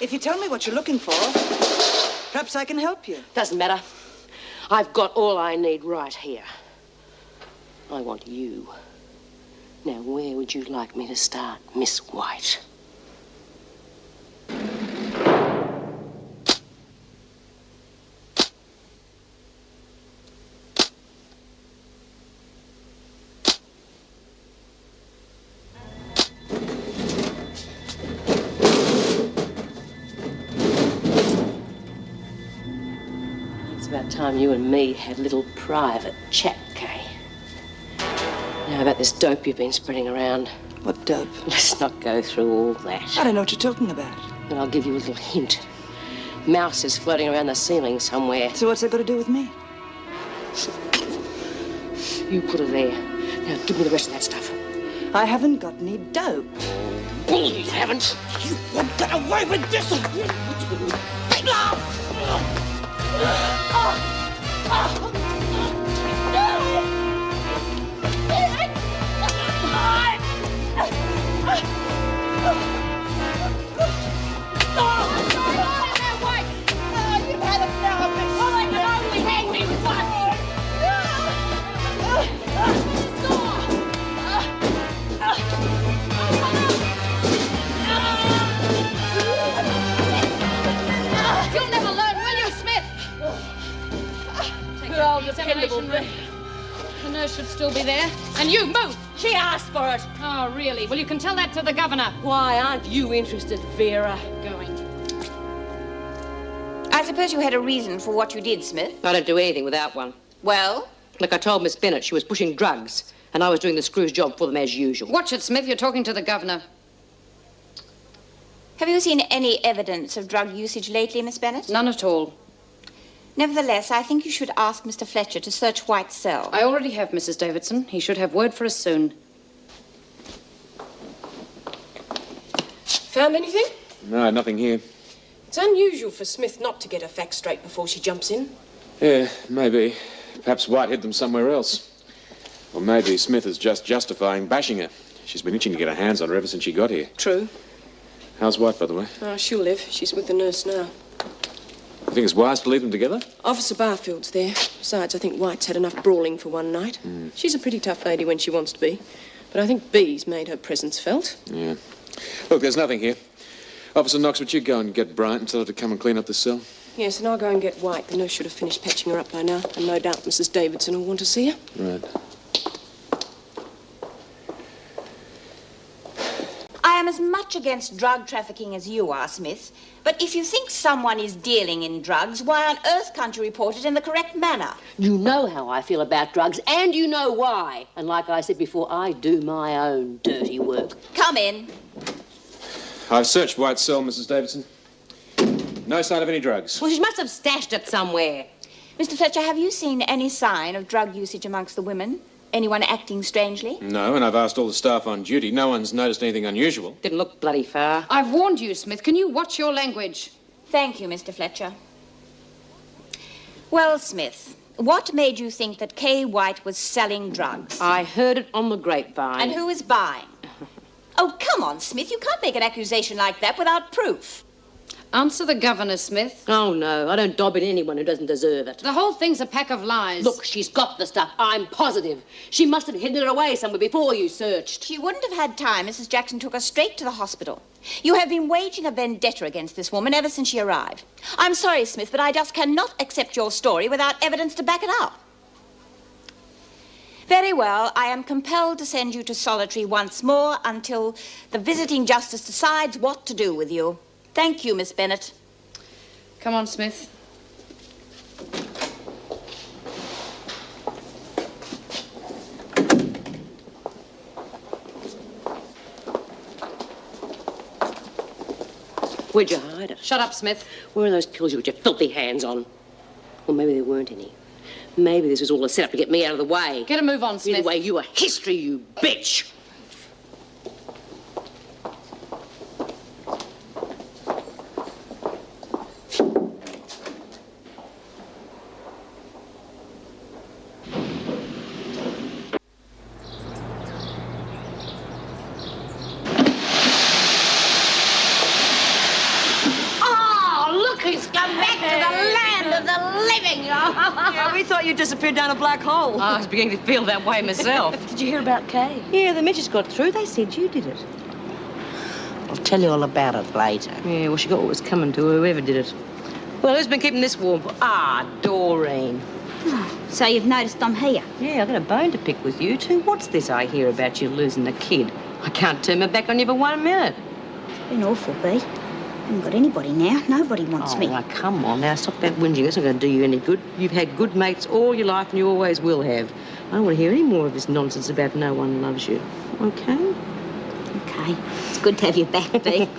If you tell me what you're looking for, perhaps I can help you. Doesn't matter. I've got all I need right here. I want you. Now, where would you like me to start, Miss White? It's about time you and me had a little private chat, Kay. Now about this dope you've been spreading around. What dope? Let's not go through all that. I don't know what you're talking about. And I'll give you a little hint. Mouse is floating around the ceiling somewhere. So what's that got to do with me? You put her there. Now give me the rest of that stuff. I haven't got any dope. You haven't. You won't get away with this! You'll never learn, will you, Smith? Good old dependable room. The nurse should still be there. And you, move! She asked for it. Oh, really? Well, you can tell that to the governor. Why aren't you interested, Vera? Going. I suppose you had a reason for what you did, Smith. I don't do anything without one. Well? Like I told Miss Bennett, she was pushing drugs, and I was doing the screw's job for them as usual. Watch it, Smith. You're talking to the governor. Have you seen any evidence of drug usage lately, Miss Bennett? None at all. Nevertheless, I think you should ask Mr. Fletcher to search White's cell. I already have, Mrs. Davidson. He should have word for us soon. Found anything? No, nothing here. It's unusual for Smith not to get her facts straight before she jumps in. Yeah, maybe. Perhaps White hid them somewhere else. Or maybe Smith is just justifying bashing her. She's been itching to get her hands on her ever since she got here. True. How's White, by the way? Oh, she'll live. She's with the nurse now. You think it's wise to leave them together? Officer Barfield's there. Besides, I think White's had enough brawling for one night. She's a pretty tough lady when she wants to be. But I think B's made her presence felt. Yeah. Look, there's nothing here. Officer Knox, would you go and get Bryant and tell her to come and clean up the cell? Yes, and I'll go and get White. The nurse should have finished patching her up by now. And no doubt Mrs. Davidson will want to see her. Right. I am as much against drug trafficking as you are, Smith. But if you think someone is dealing in drugs, why on earth can't you report it in the correct manner? You know how I feel about drugs, and you know why. And like I said before, I do my own dirty work. Come in. I've searched White's cell, Mrs. Davidson. No sign of any drugs. Well, she must have stashed it somewhere. Mr. Fletcher, have you seen any sign of drug usage amongst the women? Anyone acting strangely? No, and I've asked all the staff on duty. No one's noticed anything unusual. Didn't look bloody far. I've warned you, Smith. Can you watch your language? Thank you, Mr. Fletcher. Well, Smith, what made you think that Kay White was selling drugs? I heard it on the grapevine. And who is buying? Oh, come on, Smith. You can't make an accusation like that without proof. Answer the governor, Smith. Oh, no, I don't dob in anyone who doesn't deserve it. The whole thing's a pack of lies. Look, she's got the stuff. I'm positive. She must have hidden it away somewhere before you searched. She wouldn't have had time. Mrs. Jackson took her straight to the hospital. You have been waging a vendetta against this woman ever since she arrived. I'm sorry, Smith, but I just cannot accept your story without evidence to back it up. Very well, I am compelled to send you to solitary once more until the visiting justice decides what to do with you. Thank you, Miss Bennett. Come on, Smith. Where'd you hide it? Shut up, Smith. Where are those pills you got your filthy hands on? Or maybe there weren't any. Maybe this was all a setup to get me out of the way. Get a move on, Smith. Either way, you are history, you bitch. Yeah, we thought you disappeared down a black hole. I was beginning to feel that way myself. Did you hear about Kay? Yeah, the message got through. They said you did it. I'll tell you all about it later. Yeah, well, she got what was coming to her, whoever did it. Well, who's been keeping this warm for? Doreen. So you've noticed I'm here. Yeah, I've got a bone to pick with you two. What's this I hear about you losing the kid? I can't turn my back on you for 1 minute. It's been awful, Bee. I haven't got anybody now. Nobody wants me. Now, come on now, stop that whinging. It's not going to do you any good. You've had good mates all your life and you always will have. I don't want to hear any more of this nonsense about no one loves you. Okay? Okay. It's good to have you back, Bee.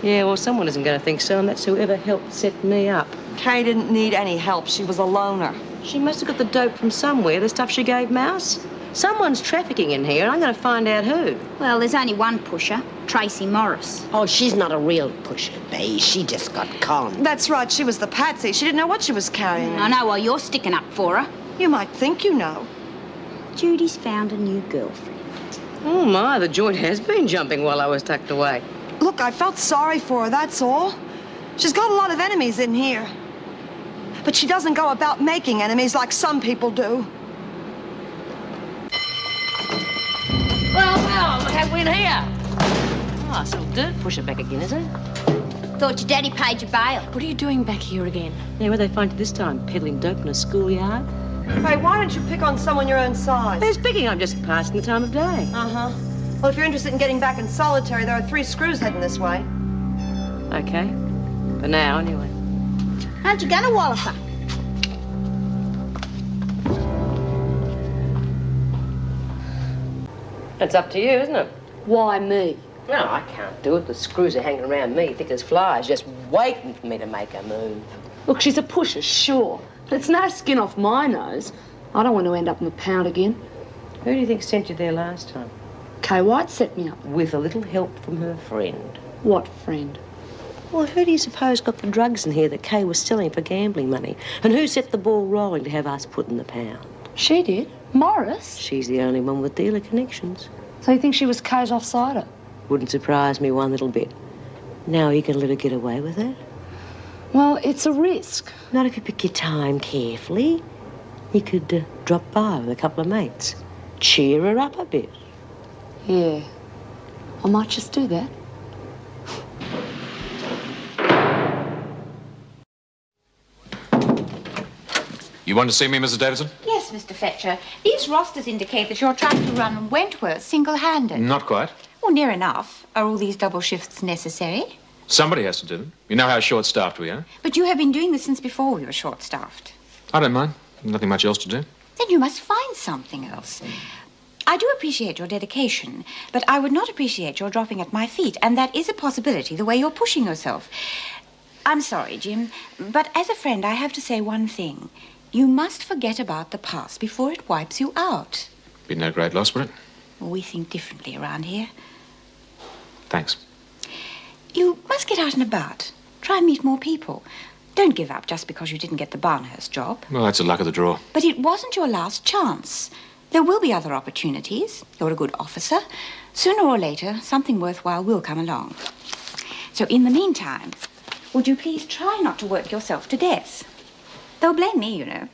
Yeah, well, someone isn't going to think so, and that's whoever helped set me up. Kay didn't need any help. She was a loner. She must have got the dope from somewhere, the stuff she gave Mouse. Someone's trafficking in here, and I'm going to find out who. Well, there's only one pusher, Tracy Morris. Oh, she's not a real pusher, Bee. She just got conned. That's right. She was the patsy. She didn't know what she was carrying. I know, well, you're sticking up for her. You might think you know. Judy's found a new girlfriend. Oh, my, the joint has been jumping while I was tucked away. Look, I felt sorry for her, that's all. She's got a lot of enemies in here. But she doesn't go about making enemies like some people do. Well, what have we in here? Oh, some dirt pusher back again, is it? Thought your daddy paid your bail. What are you doing back here again? Yeah, where'd they find you this time? Peddling dope in a schoolyard? Hey, why don't you pick on someone your own size? Who's picking? I'm just passing the time of day. Uh-huh. Well, if you're interested in getting back in solitary, there are 3 screws heading this way. Okay. For now, anyway. Aren't you going to wallop her? It's up to you, isn't it? Why me? No, I can't do it. The screws are hanging around me thick as flies, just waiting for me to make a move. Look, she's a pusher, sure. But it's no skin off my nose. I don't want to end up in the pound again. Who do you think sent you there last time? Kay White set me up. With a little help from her friend. What friend? Well, who do you suppose got the drugs in here that Kay was selling for gambling money? And who set the ball rolling to have us put in the pound? She did. Morris. She's the only one with dealer connections. So you think she was Kay's offsider? Wouldn't surprise me one little bit. Now you can let her get away with it? Well, it's a risk. Not if you pick your time carefully. You could drop by with a couple of mates. Cheer her up a bit. Yeah. I might just do that. You want to see me, Mrs. Davison? Yes, Mr. Fletcher. These rosters indicate that you're trying to run Wentworth single-handed. Not quite. Well, near enough. Are all these double shifts necessary? Somebody has to do them. You know how short-staffed we are. But you have been doing this since before we were short-staffed. I don't mind. Nothing much else to do. Then you must find something else. I do appreciate your dedication, but I would not appreciate your dropping at my feet, and that is a possibility, the way you're pushing yourself. I'm sorry, Jim, but as a friend, I have to say one thing. You must forget about the past before it wipes you out. Be no great loss, would it? We think differently around here. Thanks. You must get out and about. Try and meet more people. Don't give up just because you didn't get the Barnhurst job. Well, that's the luck of the draw. But it wasn't your last chance. There will be other opportunities. You're a good officer. Sooner or later, something worthwhile will come along. So in the meantime, would you please try not to work yourself to death? They'll blame me, you know.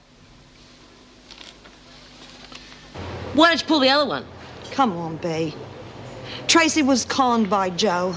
Why don't you pull the other one? Come on, Bea. Tracy was conned by Joe.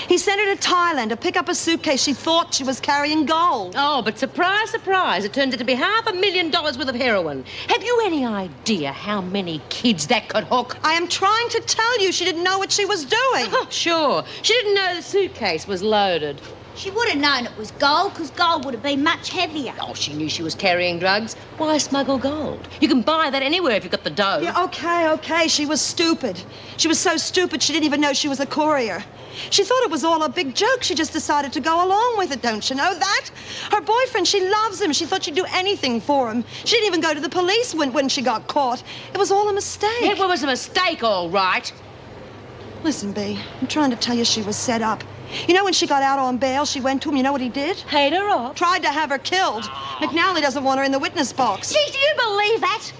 He sent her to Thailand to pick up a suitcase she thought she was carrying gold. Oh, but surprise, surprise, it turned out to be $500,000 worth of heroin. Have you any idea how many kids that could hook? I am trying to tell you she didn't know what she was doing. Oh, sure. She didn't know the suitcase was loaded. She would have known it was gold, because gold would have been much heavier. Oh, she knew she was carrying drugs. Why smuggle gold? You can buy that anywhere if you've got the dough. Yeah, okay. She was stupid. She was so stupid she didn't even know she was a courier. She thought it was all a big joke. She just decided to go along with it, don't you know that? Her boyfriend, she loves him. She thought she'd do anything for him. She didn't even go to the police when she got caught. It was all a mistake. It was a mistake, all right. Listen, Bea, I'm trying to tell you she was set up. You know when she got out on bail, she went to him, you know what he did? Paid her off. Tried to have her killed. McNally doesn't want her in the witness box. Gee, do you believe that?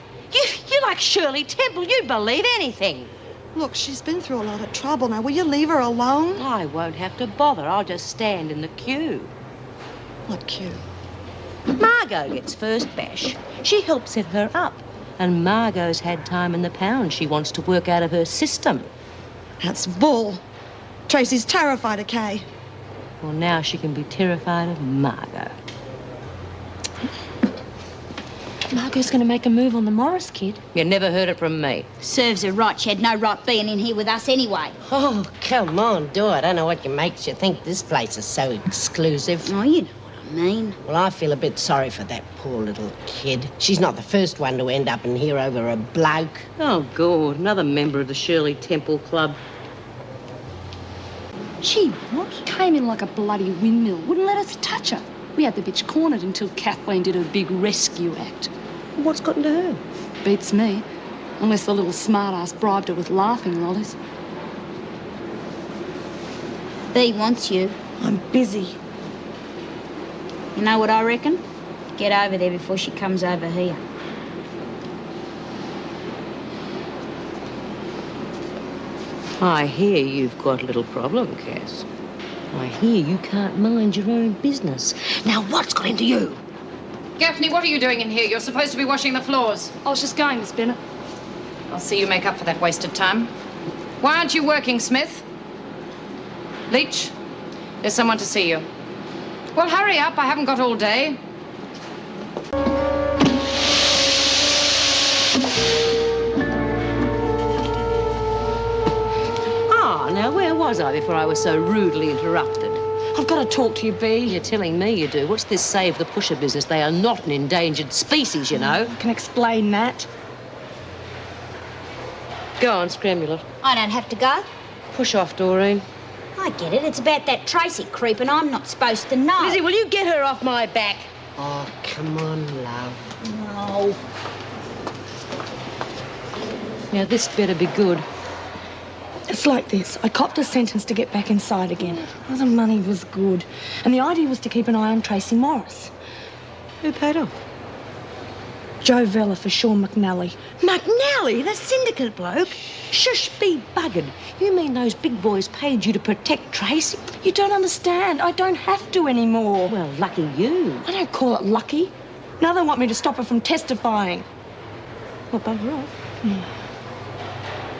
You're like Shirley Temple. You'd believe anything. Look, she's been through a lot of trouble. Now, will you leave her alone? I won't have to bother. I'll just stand in the queue. What queue? Margot gets first bash. She helped set her up. And Margot's had time in the pound she wants to work out of her system. That's bull. Tracy's terrified of Kay. Well, now she can be terrified of Margot. Margot's going to make a move on the Morris kid. You never heard it from me. Serves her right. She had no right being in here with us anyway. Oh, come on, do I don't know what makes you think this place is so exclusive. Oh, you know what I mean. Well, I feel a bit sorry for that poor little kid. She's not the first one to end up in here over a bloke. Oh, God, another member of the Shirley Temple Club. Gee, what? Came in like a bloody windmill. Wouldn't let us touch her. We had the bitch cornered until Kathleen did her big rescue act. What's got into her? Beats me. Unless the little smart-ass bribed her with laughing lollies. Bea wants you. I'm busy. You know what I reckon? Get over there before she comes over here. I hear you've got a little problem, Cass. I hear you can't mind your own business. Now, what's got into you? Gaffney, what are you doing in here? You're supposed to be washing the floors. I was just going, Miss Bennet. I'll see you make up for that wasted time. Why aren't you working, Smith? Leach, there's someone to see you. Well, hurry up. I haven't got all day. Now, where was I before I was so rudely interrupted? I've got to talk to you, Bea. You're telling me you do. What's this save the pusher business? They are not an endangered species, you know. I can explain that. Go on, scramble it. I don't have to go. Push off, Doreen. I get it. It's about that Tracy creep and I'm not supposed to know. Lizzie, will you get her off my back? Oh, come on, love. No. Now, this better be good. It's like this. I copped a sentence to get back inside again. Well, the money was good. And the idea was to keep an eye on Tracy Morris. Who paid off? Joe Vella for Sean McNally. McNally, the syndicate bloke? Shush, be buggered. You mean those big boys paid you to protect Tracy? You don't understand. I don't have to anymore. Well, lucky you. I don't call it lucky. Now they want me to stop her from testifying. Well, bugger off.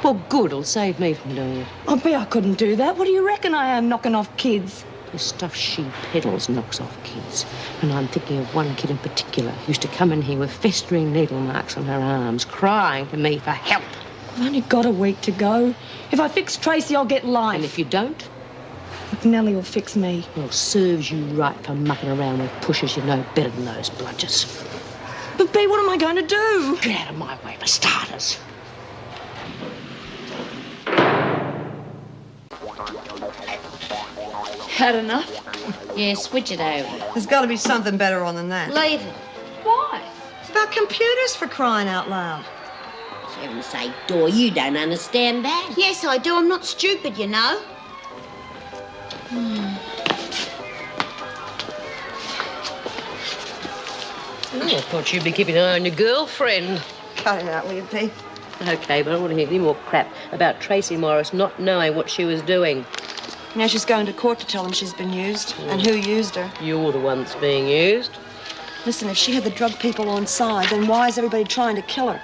Well, good. It'll save me from doing it. Oh, Bea, I couldn't do that. What do you reckon I am, knocking off kids? The stuff she peddles knocks off kids. And I'm thinking of one kid in particular who used to come in here with festering needle marks on her arms, crying to me for help. I've only got a week to go. If I fix Tracy, I'll get life. And if you don't? McNally will fix me. Well, serves you right for mucking around with pushers you know better than those bludgers. But, Bea, what am I going to do? Get out of my way for starters. Had enough? Yeah, switch it over. There's got to be something better on than that. Leave it. Why? It's about computers, for crying out loud. Heaven's sake, Dor, you don't understand that. Yes, I do. I'm not stupid, you know. I thought you'd be keeping an eye on your girlfriend. Cut it out, will you, Pete? OK, but I don't want to hear any more crap about Tracy Morris not knowing what she was doing. Now she's going to court to tell them she's been used and who used her. You're the one that's being used. Listen, if she had the drug people on side, then why is everybody trying to kill her?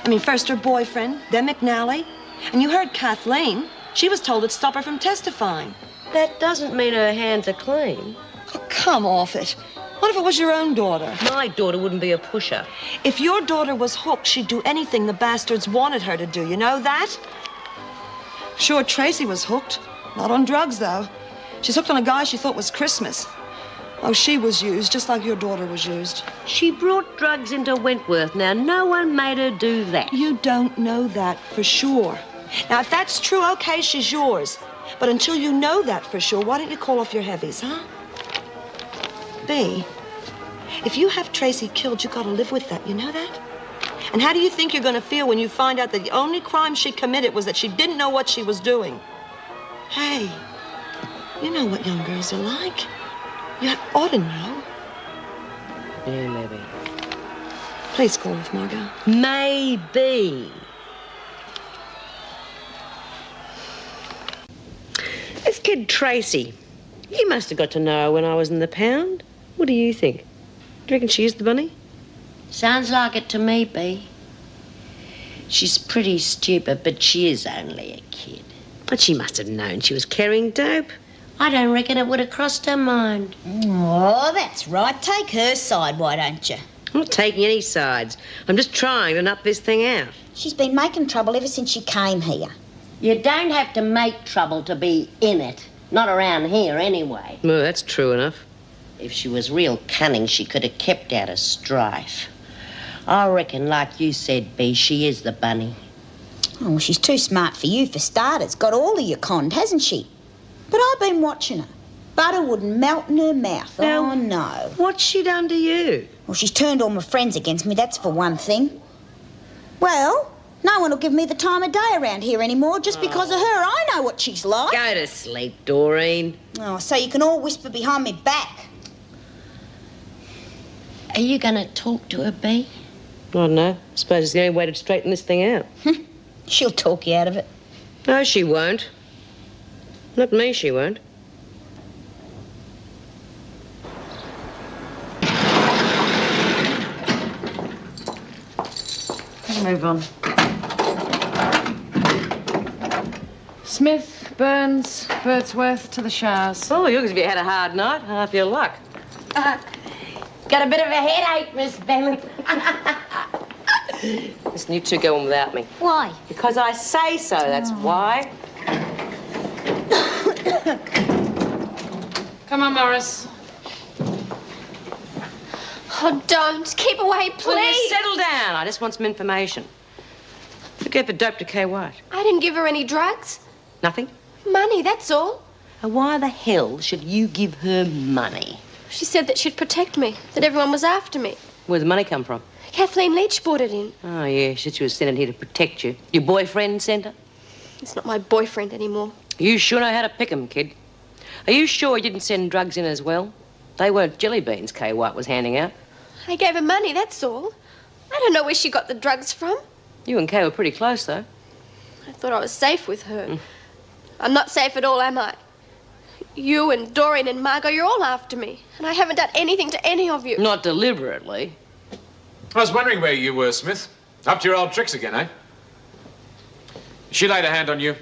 I mean, first her boyfriend, then McNally. And you heard Kathleen. She was told it'd stop her from testifying. That doesn't mean her hands are clean. Oh, come off it. What if it was your own daughter? My daughter wouldn't be a pusher. If your daughter was hooked, she'd do anything the bastards wanted her to do. You know that? Sure, Tracy was hooked. Not on drugs, though. She's hooked on a guy she thought was Christmas. Oh, she was used, just like your daughter was used. She brought drugs into Wentworth. Now, no one made her do that. You don't know that for sure. Now, if that's true, okay, she's yours. But until you know that for sure, why don't you call off your heavies, huh? Bea, if you have Tracy killed, you gotta live with that. You know that? And how do you think you're gonna feel when you find out that the only crime she committed was that she didn't know what she was doing? Hey, you know what young girls are like. You ought to know. Yeah, maybe. Please call off Margot. Maybe. This kid Tracy, you must have got to know her when I was in the pound. What do you think? you reckon she is the bunny? Sounds like it to me, Bee. She's pretty stupid, but she is only a kid. But she must have known she was carrying dope. I don't reckon it would have crossed her mind. Oh, that's right. Take her side, why don't you? I'm not taking any sides. I'm just trying to nut this thing out. She's been making trouble ever since she came here. You don't have to make trouble to be in it. Not around here, anyway. Well, that's true enough. If she was real cunning, she could have kept out of strife. I reckon, like you said, Bee, she is the bunny. Oh, well, she's too smart for you, for starters. Got all of you conned, hasn't she? But I've been watching her. Butter wouldn't melt in her mouth. Now, oh, no. What's she done to you? Well, she's turned all my friends against me, that's for one thing. Well, no one will give me the time of day around here anymore just because of her. I know what she's like. Go to sleep, Doreen. Oh, so you can all whisper behind me back. Are you going to talk to her, Bee? I don't know. I suppose it's the only way to straighten this thing out. She'll talk you out of it. No, she won't. Not me, she won't. Move on. Smith, Burns, Birdsworth to the showers. Oh, you look as if you had a hard night. Half your luck. Got a bit of a headache, Miss Bentley. Listen, you two go on without me. Why? Because I say so, that's why. Come on, Morris. Oh, don't. Keep away, please. Will you settle down? I just want some information. Who gave the dope to Kay White? I didn't give her any drugs. Nothing? Money, that's all. And why the hell should you give her money? She said that she'd protect me, that everyone was after me. Where'd the money come from? Kathleen Leach brought it in. Oh, yeah, she said she was sent in here to protect you. Your boyfriend sent her? It's not my boyfriend anymore. You sure know how to pick 'em, kid. Are you sure you didn't send drugs in as well? They weren't jelly beans Kay White was handing out. I gave her money, that's all. I don't know where she got the drugs from. You and Kay were pretty close, though. I thought I was safe with her. I'm not safe at all, am I? You and Doreen and Margot, you're all after me. And I haven't done anything to any of you. Not deliberately. I was wondering where you were, Smith. Up to your old tricks again, eh? She laid a hand on you?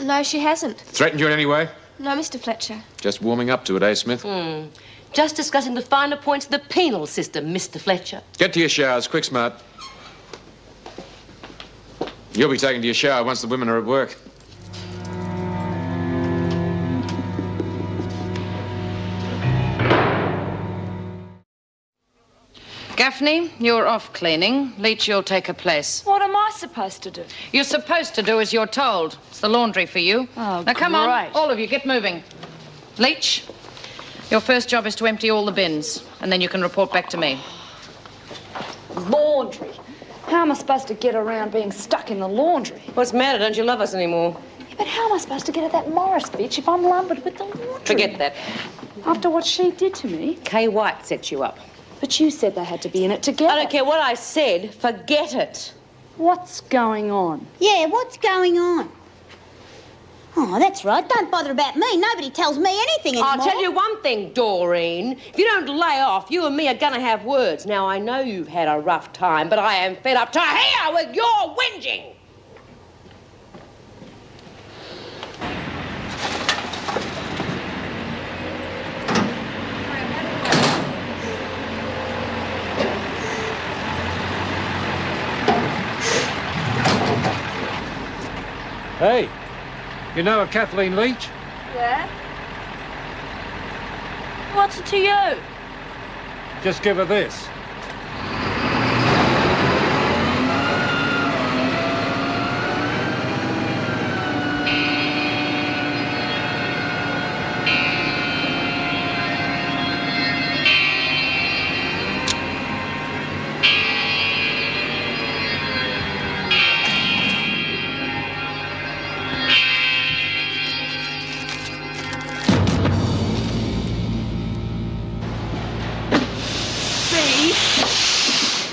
No, she hasn't. Threatened you in any way? No, Mr. Fletcher. Just warming up to it, eh, Smith? Just discussing the finer points of the penal system, Mr. Fletcher. Get to your showers, quick, smart. You'll be taken to your shower once the women are at work. Gaffney, you're off cleaning. Leach, you'll take her place. What am I supposed to do? You're supposed to do as you're told. It's the laundry for you. Oh, now, come on, great. all of you, get moving. Leach, your first job is to empty all the bins, and then you can report back to me. Laundry. How am I supposed to get around being stuck in the laundry? What's the matter? Don't you love us anymore? Yeah, but how am I supposed to get at that Morris bitch if I'm lumbered with the laundry? Forget that. After what she did to me. Kay White set you up. But you said they had to be in it together. I don't care what I said. Forget it. What's going on? Yeah, what's going on? Oh, that's right. Don't bother about me. Nobody tells me anything anymore. I'll tell you one thing, Doreen. If you don't lay off, you and me are going to have words. Now, I know you've had a rough time, but I am fed up to here with your whinging. Hey, you know a Kathleen Leach? Yeah? What's it to you? Just give her this.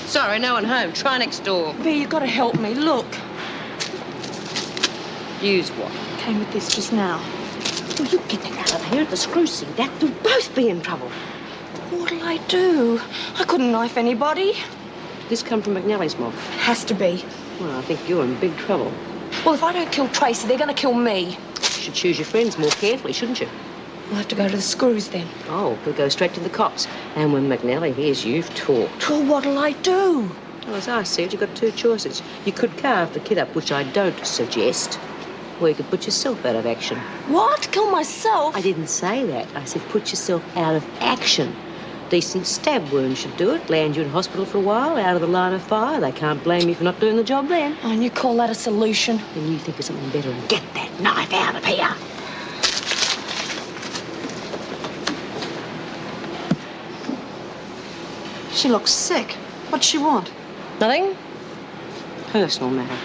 Sorry, no one home. Try next door. B, you gotta help me. Look. Use what? Came with this just now. Will you get that out of here at the screw seat? That will both be in trouble. What'll I do? I couldn't knife anybody. This come from McNally's mob? Has to be. Well, I think you're in big trouble. Well, if I don't kill Tracy, they're going to kill me. You should choose your friends more carefully, shouldn't you? We'll have to go to the screws then. Oh, we'll go straight to the cops. And when McNally hears you've talked... Well, what'll I do? Well, as I said, you've got two choices. You could carve the kid up, which I don't suggest, or you could put yourself out of action. What? Kill myself? I didn't say that. I said put yourself out of action. Decent stab wound should do it. Land you in hospital for a while, out of the line of fire. They can't blame you for not doing the job then. Oh, and you call that a solution? Then you think of something better and get that knife out of here. She looks sick. What's she want? Nothing. Personal matter.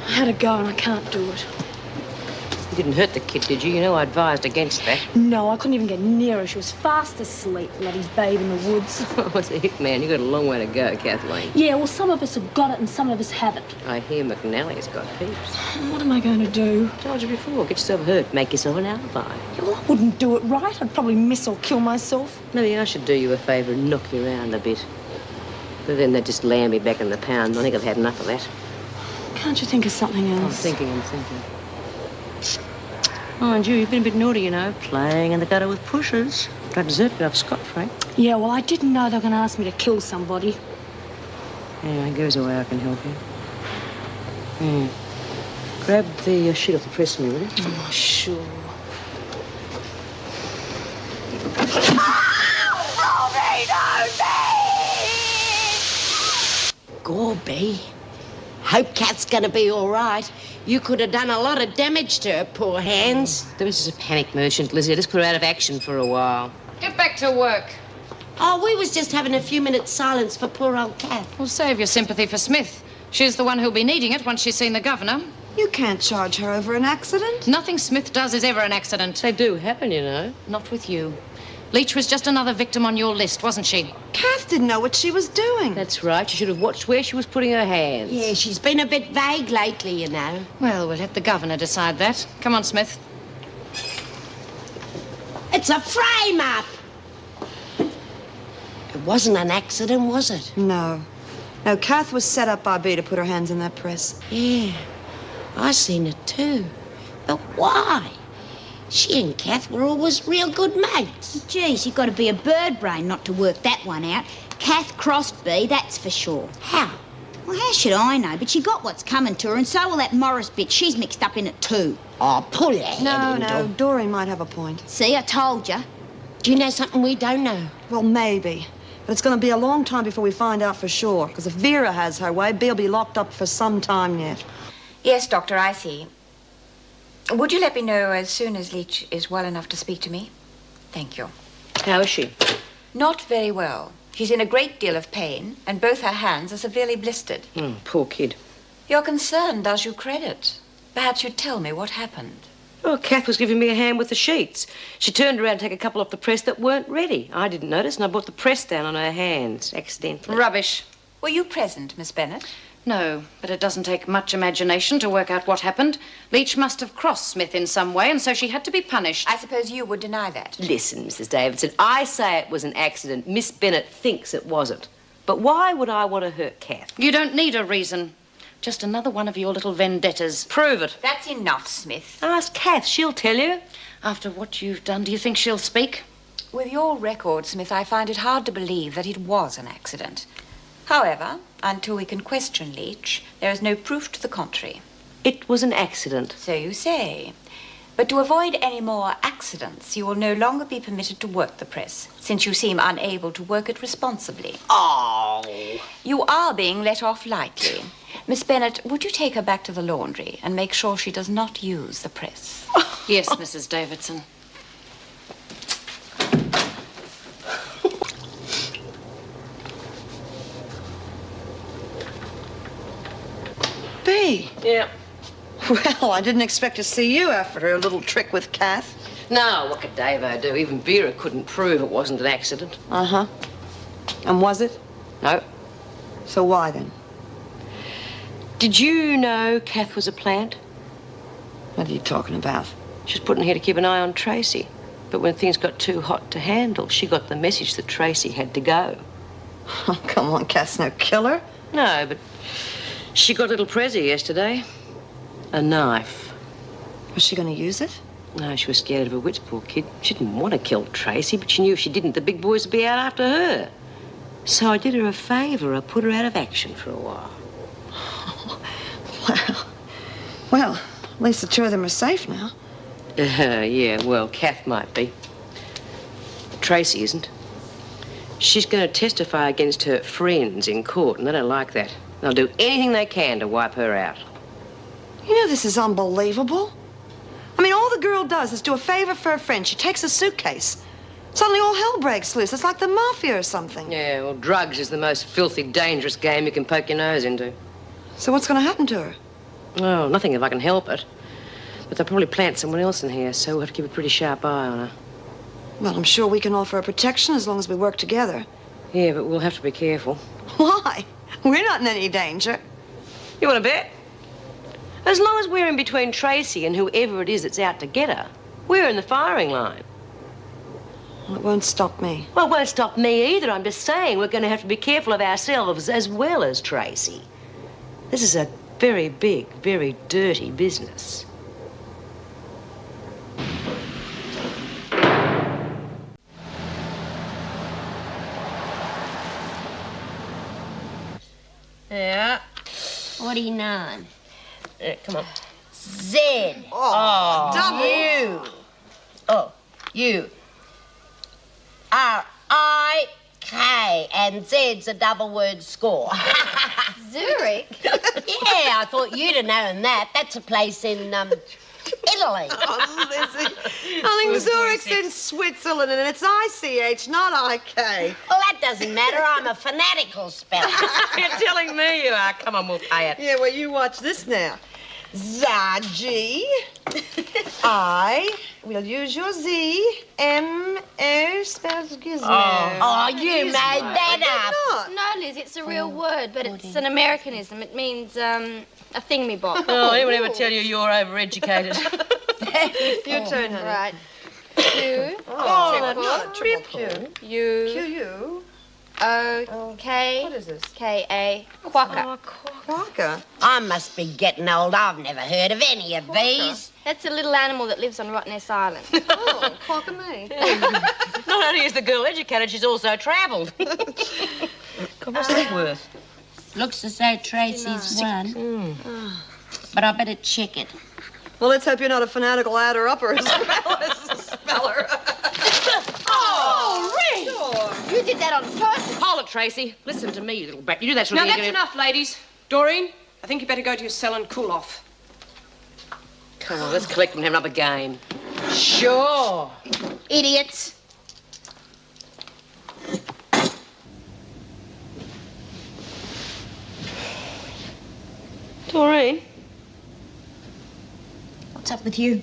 I had to go and I can't do it. You didn't hurt the kid, did you? You know I advised against that. No, I couldn't even get near her. She was fast asleep, bloody babe in the woods. What's a hit man? You got a long way to go, Kathleen. Yeah, well, some of us have got it and some of us haven't. I hear McNally's got heaps. What am I going to do? Told you before, get yourself hurt, make yourself an alibi. Yeah, well, I wouldn't do it right. I'd probably miss or kill myself. Maybe I should do you a favour and knock you around a bit. But then they'd just land me back in the pound. I think I've had enough of that. Can't you think of something else? I'm thinking. Mind you, you've been a bit naughty, you know, playing in the gutter with pushers. I deserve to get off scot-free. Yeah, well, I didn't know they were going to ask me to kill somebody. Anyway, goes away, I can help you. Grab the sheet off the press for me, will you? Oh, sure. Gorby, hope Kath's gonna be all right. You could have done a lot of damage to her poor hands. There was just a panic merchant, Lizzie. Just put her out of action for a while. Get back to work. Oh, we was just having a few minutes silence for poor old Kath. Well, save your sympathy for Smith. She's the one who'll be needing it once she's seen the governor. You can't charge her over an accident. Nothing Smith does is ever an accident. They do happen, you know. Not with you. Leach was just another victim on your list, wasn't she? Kath didn't know what she was doing. That's right. You should have watched where she was putting her hands. Yeah, she's been a bit vague lately, you know. Well, we'll let the governor decide that. Come on, Smith. It's a frame-up. It wasn't an accident, was it? No. No, Kath was set up by B to put her hands in that press. Yeah, I seen it too. But why? She and Kath were always real good mates. Geez, you've got to be a bird brain not to work that one out. Kath crossed B, that's for sure. How? Well, how should I know? But she got what's coming to her, and so will that Morris bitch. She's mixed up in it too. Oh, pull your head No, into no, it. Doreen might have a point. See, I told you. Do you know something we don't know? Well, maybe. But it's going to be a long time before we find out for sure. Because if Vera has her way, B'll be locked up for some time yet. Yes, Doctor, I see. Would you let me know as soon as Leach is well enough to speak to me? Thank you. How is she? Not very well. She's in a great deal of pain, and both her hands are severely blistered. Poor kid. Your concern does you credit. Perhaps you'd tell me what happened. Oh, Kath was giving me a hand with the sheets. She turned around to take a couple off the press that weren't ready. I didn't notice, and I brought the press down on her hands, accidentally. Rubbish. Were you present, Miss Bennett? No, but it doesn't take much imagination to work out what happened. Leach must have crossed Smith in some way, and so she had to be punished. I suppose you would deny that. Listen, Mrs. Davidson, I say it was an accident. Miss Bennett thinks it wasn't. But why would I want to hurt Kath? You don't need a reason. Just another one of your little vendettas. Prove it. That's enough, Smith. Ask Kath, she'll tell you. After what you've done, do you think she'll speak? With your record, Smith, I find it hard to believe that it was an accident. However, until we can question Leach, there is no proof to the contrary. It was an accident. So you say. But to avoid any more accidents, you will no longer be permitted to work the press, since you seem unable to work it responsibly. Oh. You are being let off lightly. Miss Bennett, would you take her back to the laundry and make sure she does not use the press? Yes, Mrs. Davidson. Bea. Yeah. Well, I didn't expect to see you after her little trick with Kath. No, what could Davo do? Even Vera couldn't prove it wasn't an accident. Uh-huh. And was it? No. So why then? Did you know Kath was a plant? What are you talking about? She was put in here to keep an eye on Tracy. But when things got too hot to handle, she got the message that Tracy had to go. Oh, come on, Kath's no killer. No, but she got a little prezi yesterday. A knife. Was she going to use it? No, she was scared of her wits, poor kid. She didn't want to kill Tracy, but she knew if she didn't, the big boys would be out after her. So I did her a favour. I put her out of action for a while. Well, at least the two of them are safe now. Yeah, well, Kath might be. Tracy isn't. She's going to testify against her friends in court, and they don't like that. They'll do anything they can to wipe her out. You know, this is unbelievable. I mean, all the girl does is do a favor for her friend. She takes a suitcase. Suddenly all hell breaks loose. It's like the mafia or something. Yeah, well, drugs is the most filthy, dangerous game you can poke your nose into. So what's going to happen to her? Oh, nothing if I can help it. But they'll probably plant someone else in here, so we'll have to keep a pretty sharp eye on her. Well, I'm sure we can offer her protection as long as we work together. Yeah, but we'll have to be careful. Why? We're not in any danger. You want to bet? As long as we're in between Tracy and whoever it is that's out to get her, we're in the firing line. Well, it won't stop me. Well, it won't stop me either. I'm just saying we're going to have to be careful of ourselves as well as Tracy. This is a very big, very dirty business. Yeah. 49. Come on. Z. Oh, double. U. Oh, U. R-I-K. And Z's a double word score. Zurich? Yeah, I thought you'd have known that. That's a place in, Italy. Oh, Lizzie. I think Zurich's in Switzerland, and it's I-C-H, not I-K. Well, that doesn't matter. I'm a fanatical speller. You're telling me you are. Come on, we'll pay it. Yeah, well, you watch this now. Zaji. I will use your Z. M-O spells gizmo. Oh, you made that up. No, Liz, it's a real word, but it's an Americanism. It means, a thingamybob. Oh, anyone ever tell you you're overeducated? Your turn, honey. Right. Q. Oh, triple Q. U. Q-U. O. K. What is this? K-A. Quokka. Quokka. I must be getting old. I've never heard of any of these. That's a little animal that lives on Rottnest Island. Oh, quokka me. Not only is the girl educated, she's also travelled. God, what's that worth? Looks as though Tracy's won. But I better check it. Well, let's hope you're not a fanatical adder-upper as well as a speller. Oh, Ring! You did that on purpose. Hold it, Tracy. Listen to me, you little brat. You do that sort Now, of thing. that's enough, ladies. Doreen, I think you better go to your cell and cool off. Come on, let's collect and have another game. Sure. Idiots. Doreen? What's up with you?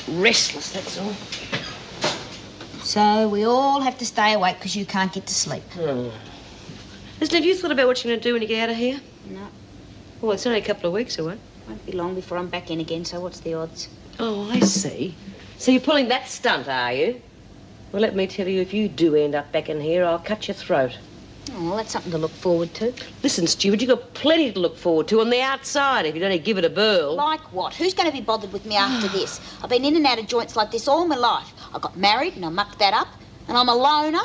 Restless, that's all. So we all have to stay awake because you can't get to sleep. Listen, have you thought about what you're going to do when you get out of here? No. Well, it's only a couple of weeks away. Won't be long before I'm back in again, so what's the odds? Oh, I see. So you're pulling that stunt, are you? Well, let me tell you, if you do end up back in here, I'll cut your throat. Oh, well, that's something to look forward to. Listen, Stewart, you've got plenty to look forward to on the outside if you don't give it a burl. Like what? Who's going to be bothered with me after this? I've been in and out of joints like this all my life. I got married and I mucked that up, and I'm a loner.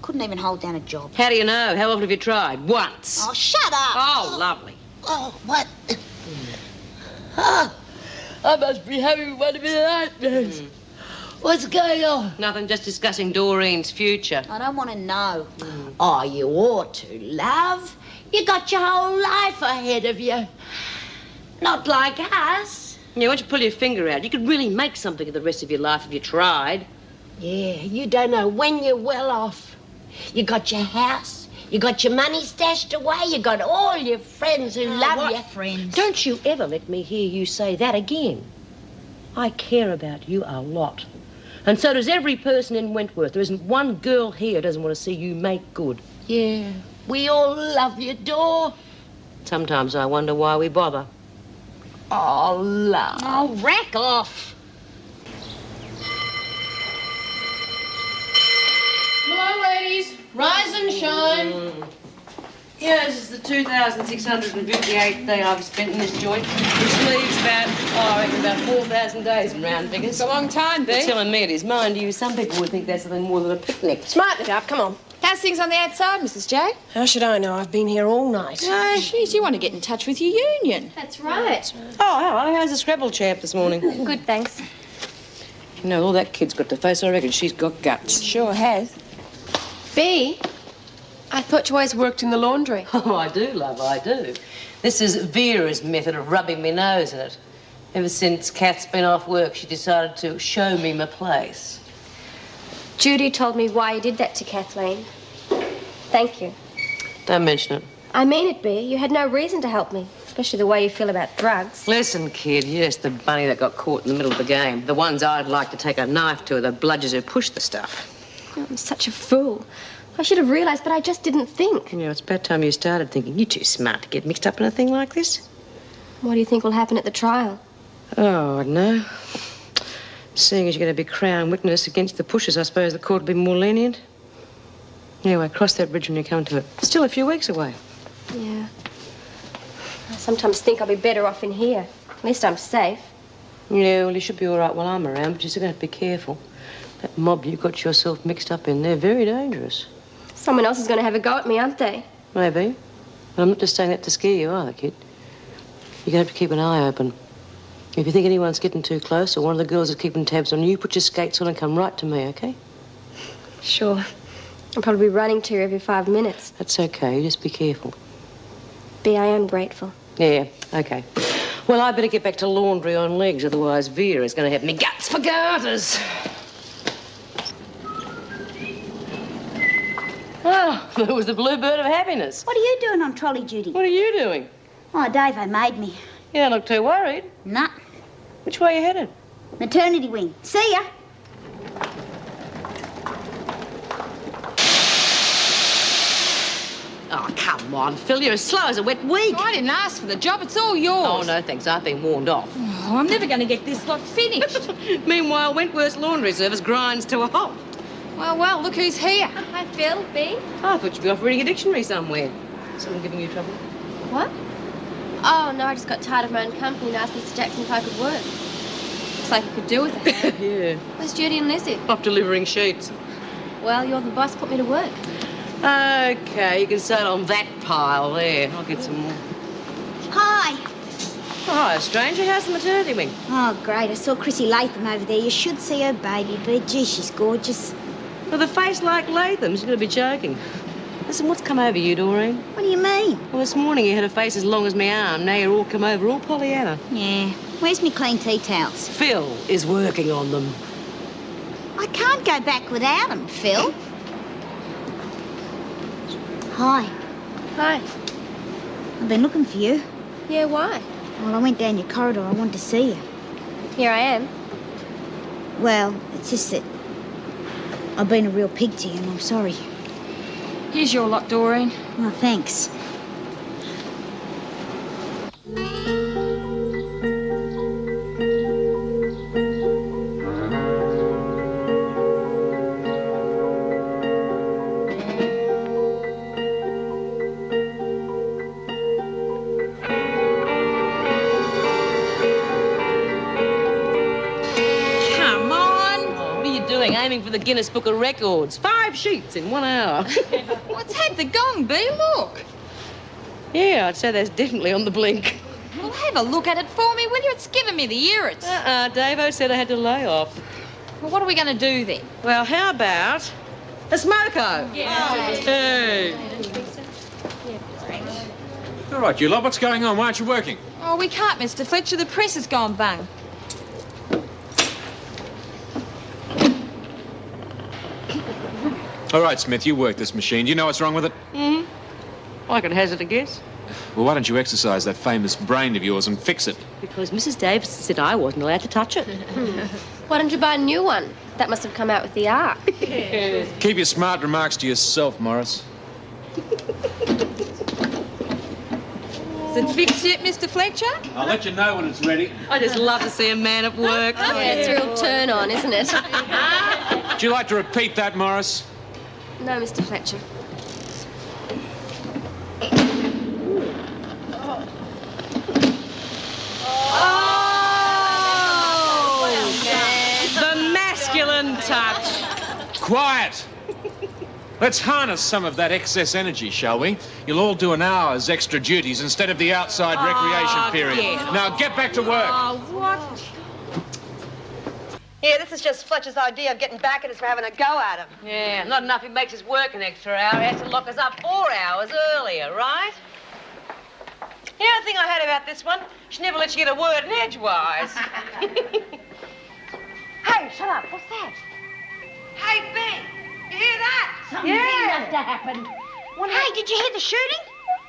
Couldn't even hold down a job. How do you know? How often have you tried? Once. Oh, shut up! Oh, lovely. Oh, what? I must be having one of my nightmares. What's going on? Nothing, just discussing Doreen's future. I don't want to know. Oh, you ought to, love. You got your whole life ahead of you. Not like us. Yeah, why don't you pull your finger out? You could really make something of the rest of your life if you tried. Yeah, you don't know when you're well off. You got your house, you got your money stashed away, you got all your friends who love you. Friends? Don't you ever let me hear you say that again. I care about you a lot. And so does every person in Wentworth. There isn't one girl here who doesn't want to see you make good. Yeah, we all love you, Dor. Sometimes I wonder why we bother. Oh, love. Oh, rack off. Come on, ladies. Rise and shine. Yeah, this is the 2,658th day I've spent in this joint, which leaves about 4,000 days in round figures. It's a long time, You're Bea. telling me it is. Mind you, some people would think that's something more than a picnic. Smarten it up, come on. How's things on the outside, Mrs. J? How should I know? I've been here all night. Oh, jeez, you want to get in touch with your union. That's right. Oh, hello. How's the Scrabble champ this morning? Good, thanks. You know, all that kid's got to face, I reckon she's got guts. Sure has. Bea, I thought you always worked in the laundry. Oh, I do, love, I do. This is Vera's method of rubbing me nose in it. Ever since Kath's been off work, she decided to show me my place. Judy told me why you did that to Kathleen. Thank you. Don't mention it. I mean it, Bea. You had no reason to help me, especially the way you feel about drugs. Listen, kid, you're just the bunny that got caught in the middle of the game. The ones I'd like to take a knife to are the bludgers who push the stuff. Oh, I'm such a fool. I should have realised, but I just didn't think. You know, it's about time you started thinking. You're too smart to get mixed up in a thing like this. What do you think will happen at the trial? Oh, I don't know. Seeing as you're going to be Crown witness against the pushers, I suppose the court will be more lenient. Anyway, cross that bridge when you come to it. It's still a few weeks away. Yeah. I sometimes think I'll be better off in here. At least I'm safe. Yeah, well, you should be all right while I'm around, but you're still going to have to be careful. That mob you got yourself mixed up in, they're very dangerous. Someone else is going to have a go at me, aren't they? Maybe. But I'm not just saying that to scare you either, kid. You're going to have to keep an eye open. If you think anyone's getting too close or one of the girls is keeping tabs on you, put your skates on and come right to me, OK? Sure. I'll probably be running to you every 5 minutes. That's OK. You just be careful. Bea, I am grateful. Yeah, OK. Well, I better get back to laundry on legs, otherwise Vera's going to have me guts for garters. Oh, there was the bluebird of happiness. What are you doing on trolley duty? What are you doing? Oh, Davo made me. You don't look too worried. Nah. Which way are you headed? Maternity wing. See ya. Oh, come on, Phil. You're as slow as a wet week. I didn't ask for the job. It's all yours. Oh, no, thanks. I've been warned off. Oh, I'm never going to get this lot finished. Meanwhile, Wentworth's laundry service grinds to a halt. Well, look who's here. Hi, Phil. Bea? I thought you'd be off reading a dictionary somewhere. Someone giving you trouble? What? Oh, no, I just got tired of my own company and asked Mr. Jackson if I could work. Looks like I could do with it. Yeah. Where's Judy and Lizzie? Off delivering sheets. Well, you're the boss. Put me to work. OK, you can start on that pile there. I'll get some more. Hi. Oh, hi, stranger. How's the maternity wing? Oh, great. I saw Chrissy Latham over there. You should see her baby, but gee, she's gorgeous. With a face like Latham's, you're going to be joking. Listen, what's come over you, Doreen? What do you mean? Well, this morning you had a face as long as my arm. Now you're all come over, all Pollyanna. Yeah. Where's me clean tea towels? Phil is working on them. I can't go back without them, Phil. Hi. Hi. I've been looking for you. Yeah, why? Well, I went down your corridor. I wanted to see you. Here I am. Well, it's just that I've been a real pig to you, and I'm sorry. Here's your lot, Doreen. Oh, thanks. Come on. Oh, what are you doing? Aiming for the Guinness Book of Records. 5 5 sheets in 1 hour. What's had the gong, Bee? Look. Yeah, I'd say that's definitely on the blink. Well, have a look at it for me, will you? It's giving me the irrits. Davo said I had to lay off. Well, what are we going to do then? Well, how about a smoko? Yeah. Hey. All right, you lot, what's going on? Why aren't you working? Oh, we can't, Mr. Fletcher. The press has gone bung. All right, Smith, you work this machine. Do you know what's wrong with it? I could hazard a guess. Well, why don't you exercise that famous brain of yours and fix it? Because Mrs. Davidson said I wasn't allowed to touch it. Why don't you buy a new one? That must have come out with the ark. Keep your smart remarks to yourself, Morris. Is it fixed yet, Mr. Fletcher? I'll let you know when it's ready. I just love to see a man at work. Yeah, it's a real turn on, isn't it? Would you like to repeat that, Morris? No, Mr. Fletcher. The masculine touch. Quiet! Let's harness some of that excess energy, shall we? You'll all do an hour's extra duties instead of the outside recreation period. yeah. Now get back to work. Oh, what? Yeah, this is just Fletcher's idea of getting back at us for having a go at him. Yeah, not enough he makes us work an extra hour. He has to lock us up 4 hours earlier, right? You know the thing I had about this one? She never lets you get a word in edgewise. Hey, shut up. What's that? Hey, Ben, you hear that? Something must have happened. Hey, did you hear the shooting?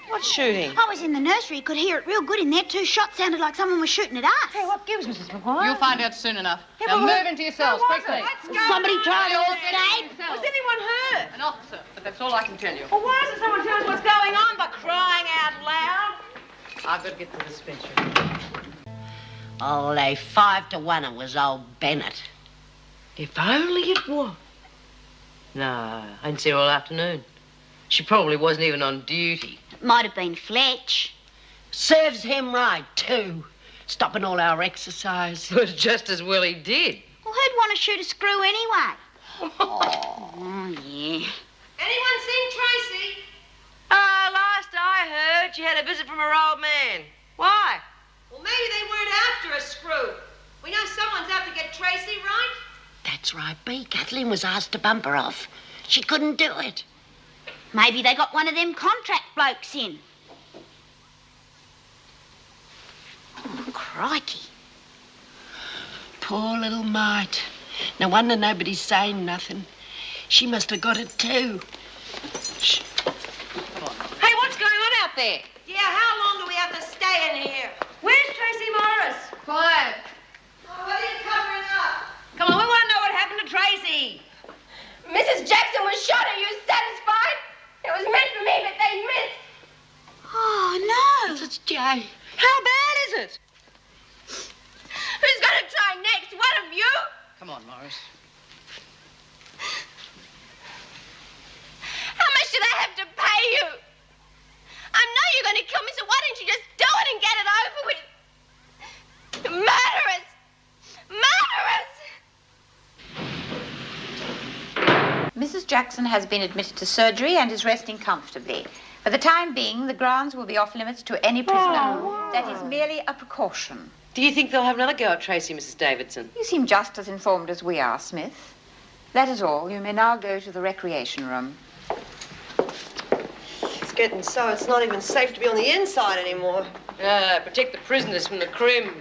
What shooting? I was in the nursery. Could hear it real good in there. 2 shots sounded like someone was shooting at us. Hey, what gives, Mrs. McGuire? You'll find out soon enough. Now move into your cells, quickly. Somebody trying to escape? Was anyone hurt? An officer, but that's all I can tell you. Well, why doesn't someone tell us what's going on by crying out loud? I've got to get to the dispensary. Only 5 to 1 it was old Bennett. If only it was. No, I didn't see her all afternoon. She probably wasn't even on duty. Might have been Fletch. Serves him right, too. Stopping all our exercise. But just as well he did. Well, who'd want to shoot a screw anyway? Oh, yeah. Anyone seen Tracy? Last I heard, she had a visit from her old man. Why? Well, maybe they weren't after a screw. We know someone's out to get Tracy, right? That's right, B. Kathleen was asked to bump her off. She couldn't do it. Maybe they got one of them contract blokes in. Oh, crikey. Poor little mite. No wonder nobody's saying nothing. She must have got it too. Shh. Hey, what's going on out there? Yeah, how long do we have to stay in here? Where's Tracy Morris? Quiet. Oh, what are you covering up? Come on, we want to know what happened to Tracy. Mrs. Jackson was shot. Are you satisfied? It was meant for me, but they missed. Oh, no. It's Jay. How bad is it? Who's going to try next? One of you? Come on, Morris. How much do they have to pay you? I know you're going to kill me, so why don't you just do it and get it over with? Murderers! Murderers! Mrs. Jackson has been admitted to surgery and is resting comfortably. For the time being, the grounds will be off limits to any prisoner. That is merely a precaution. Do you think they'll have another go at Tracy, Mrs. Davidson? You seem just as informed as we are, Smith. That is all. You may now go to the recreation room. It's getting so it's not even safe to be on the inside anymore. Protect the prisoners from the crim.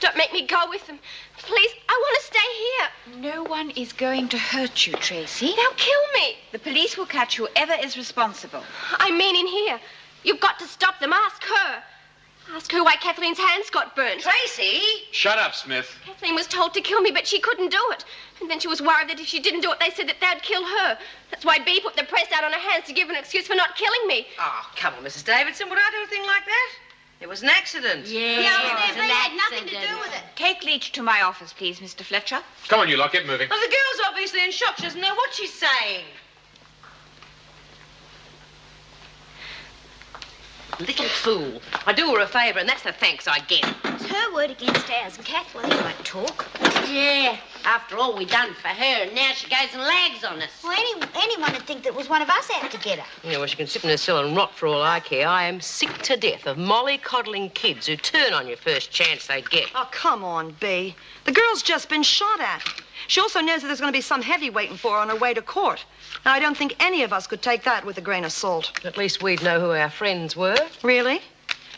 Don't make me go with them. Please, I want to stay here. No one is going to hurt you, Tracy. They'll kill me. The police will catch whoever is responsible. I mean in here. You've got to stop them. Ask her. Ask her why Kathleen's hands got burnt. Tracy? Shut up, Smith. Kathleen was told to kill me, but she couldn't do it. And then she was worried that if she didn't do it, they said that they'd kill her. That's why Bea put the press out on her hands to give an excuse for not killing me. Oh, come on, Mrs. Davidson. Would I do a thing like that? It was an accident. Yeah, it was they had nothing to do with it. Take Leach to my office, please, Mr. Fletcher. Come on, you lot, get moving. Well, the girl's obviously in shock. She doesn't know what she's saying. Little fool. I do her a favour, and that's the thanks I get. It's her word against ours. Kathleen won't talk. Yeah, After all we done for her, and now she goes and lags on us. Well, anyone would think that it was one of us out to get her. Yeah, well, she can sit in her cell and rot for all I care. I am sick to death of molly-coddling kids who turn on you first chance they get. Oh, come on, Bea. The girl's just been shot at. She also knows that there's going to be some heavy waiting for her on her way to court. Now, I don't think any of us could take that with a grain of salt. At least we'd know who our friends were. Really?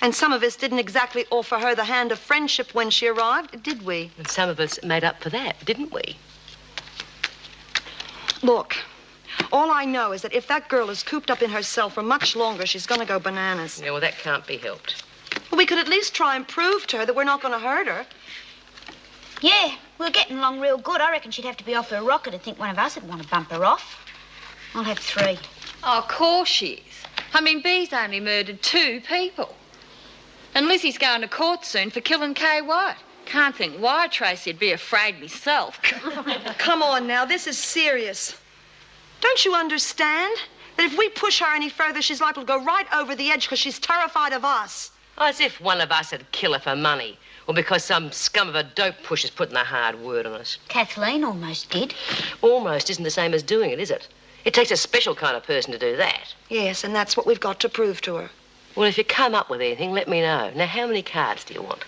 And some of us didn't exactly offer her the hand of friendship when she arrived, did we? And some of us made up for that, didn't we? Look, all I know is that if that girl is cooped up in her cell for much longer, she's going to go bananas. Yeah, well, that can't be helped. Well, we could at least try and prove to her that we're not going to hurt her. Yeah, we're getting along real good. I reckon she'd have to be off her rocker to think one of us would want to bump her off. I'll have 3. Oh, of course she is. I mean, Bee's only murdered 2 people. And Lizzie's going to court soon for killing Kay White. Can't think why Tracy'd be afraid myself. Come on now, this is serious. Don't you understand that if we push her any further, she's likely to go right over the edge because she's terrified of us? As if one of us would kill her for money, or because some scum of a dope pusher's putting a hard word on us. Kathleen almost did. Almost isn't the same as doing it, is it? It takes a special kind of person to do that. Yes, and that's what we've got to prove to her. Well, if you come up with anything, let me know. Now, how many cards do you want?